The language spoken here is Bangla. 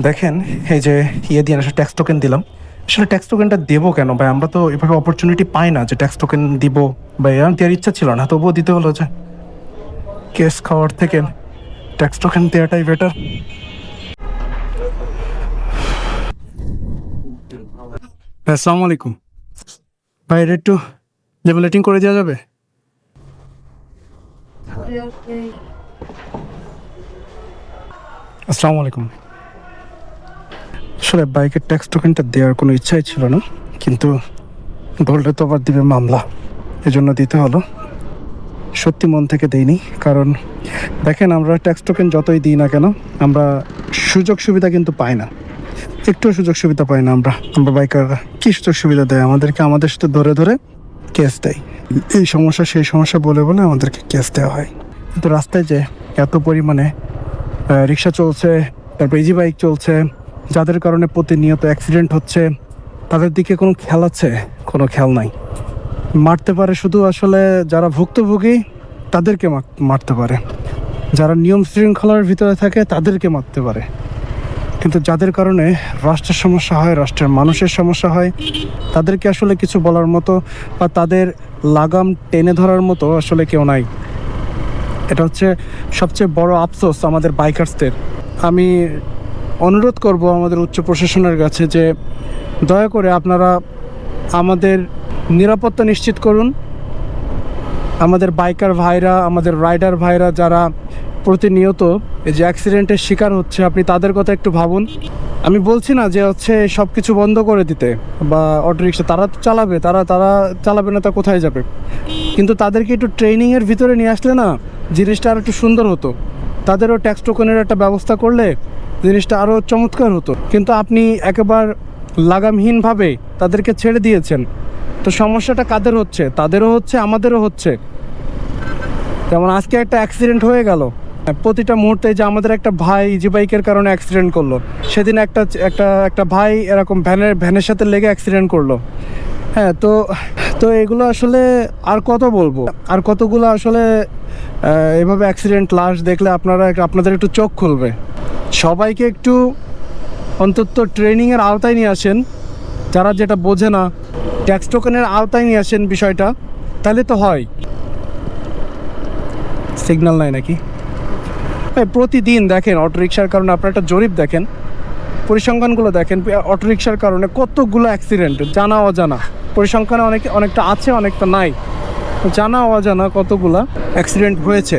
দেখেন, এই যে দিয়ে আসলে ট্যাক্স টোকেন দিলাম। আসলে ট্যাক্স টোকেনটা দেবো কেন ভাই? আমরা তো এভাবে অপরচুনিটি পাই না যে ট্যাক্স টোকেন দিব। ভাই আমার দেওয়ার ইচ্ছা ছিল না, তবুও দিতে হলো। যে কেস খাওয়ার থেকে ট্যাক্স টোকেন দেওয়াটাই বেটার। আসসালামু আলাইকুম ভাই, এটা একটু লেবেলেটিং করে দেওয়া যাবে? আসসালামু আলাইকুম। আসলে বাইকের ট্যাক্স টোকেনটা দেওয়ার কোনো ইচ্ছাই ছিল না, কিন্তু বললে তো আবার দিবে মামলা, এজন্য দিতে হলো। সত্যি মন থেকে দেইনি, কারণ দেখেন আমরা ট্যাক্স টোকেন যতই দিই না কেন, আমরা সুযোগ সুবিধা কিন্তু পাই না। একটু সুযোগ সুবিধা পাই না আমরা বাইকাররা। কী সুযোগ সুবিধা দেয় আমাদেরকে? আমাদের সাথে ধরে ধরে কেস দেয়। এই সমস্যা সেই সমস্যা বলে বলে আমাদেরকে কেস দেওয়া হয়। কিন্তু রাস্তায় যে এত পরিমাণে রিক্সা চলছে, তারপর ইজি বাইক চলছে, যাদের কারণে প্রতিনিয়ত অ্যাক্সিডেন্ট হচ্ছে, তাদের দিকে কোনো খেয়াল আছে? কোনো খেয়াল নাই। মারতে পারে শুধু আসলে যারা ভুক্তভোগী, তাদেরকে মারতে পারে। যারা নিয়ম শৃঙ্খলার ভিতরে থাকে তাদেরকে মারতে পারে। কিন্তু যাদের কারণে রাষ্ট্রের সমস্যা হয়, রাষ্ট্রের মানুষের সমস্যা হয়, তাদেরকে আসলে কিছু বলার মতো বা তাদের লাগাম টেনে ধরার মতো আসলে কেউ নাই। এটা হচ্ছে সবচেয়ে বড় আফসোস আমাদের বাইকার্সদের। আমি অনুরোধ করব আমাদের উচ্চ প্রশাসনের কাছে যে দয়া করে আপনারা আমাদের নিরাপত্তা নিশ্চিত করুন। আমাদের বাইকার ভাইরা, আমাদের রাইডার ভাইরা যারা প্রতিনিয়ত এই যে অ্যাক্সিডেন্টের শিকার হচ্ছে, আপনি তাদের কথা একটু ভাবুন। আমি বলছি না যে হচ্ছে সব কিছু বন্ধ করে দিতে, বা অটোরিক্সা তারা চালাবে, তারা চালাবে না, তা কোথায় যাবে? কিন্তু তাদেরকে একটু ট্রেনিংয়ের ভিতরে নিয়ে আসলে না জিনিসটা আরও একটু সুন্দর হতো। তাদেরও ট্যাক্স টোকেনের একটা ব্যবস্থা করলে জিনিসটা আরও চমৎকার হতো। কিন্তু আপনি একেবারে লাগামহীনভাবে তাদেরকে ছেড়ে দিয়েছেন। তো সমস্যাটা কাদের হচ্ছে? তাদেরও হচ্ছে, আমাদেরও হচ্ছে। যেমন আজকে একটা অ্যাক্সিডেন্ট হয়ে গেল, প্রতিটা মুহূর্তে যে আমাদের একটা ভাই ইজি বাইকের কারণে অ্যাক্সিডেন্ট করলো, সেদিন একটা ভাই এরকম ভ্যানের সাথে লেগে অ্যাক্সিডেন্ট করলো। হ্যাঁ, তো এগুলো আসলে আর কত বলবো? আর কতগুলো আসলে এভাবে অ্যাক্সিডেন্ট লাশ দেখলে আপনাদের একটু চোখ খুলবে। সবাইকে একটু অন্তত ট্রেনিংয়ের আওতায় নিয়ে আসেন। যারা যেটা বোঝে না, ট্যাক্স টোকেনের আওতায় নিয়ে আসেন বিষয়টা, তাহলে তো হয়। সিগন্যাল নাই নাকি? প্রতিদিন দেখেন অটোরিকশার কারণে, আপনার একটা জরিপ দেখেন, পরিসংখ্যানগুলো দেখেন, অটোরিকশার কারণে কতগুলো অ্যাক্সিডেন্ট, জানা অজানা। পরিসংখ্যানে অনেকটা আছে, অনেকটা নাই। জানা অজানা কতগুলা অ্যাক্সিডেন্ট হয়েছে।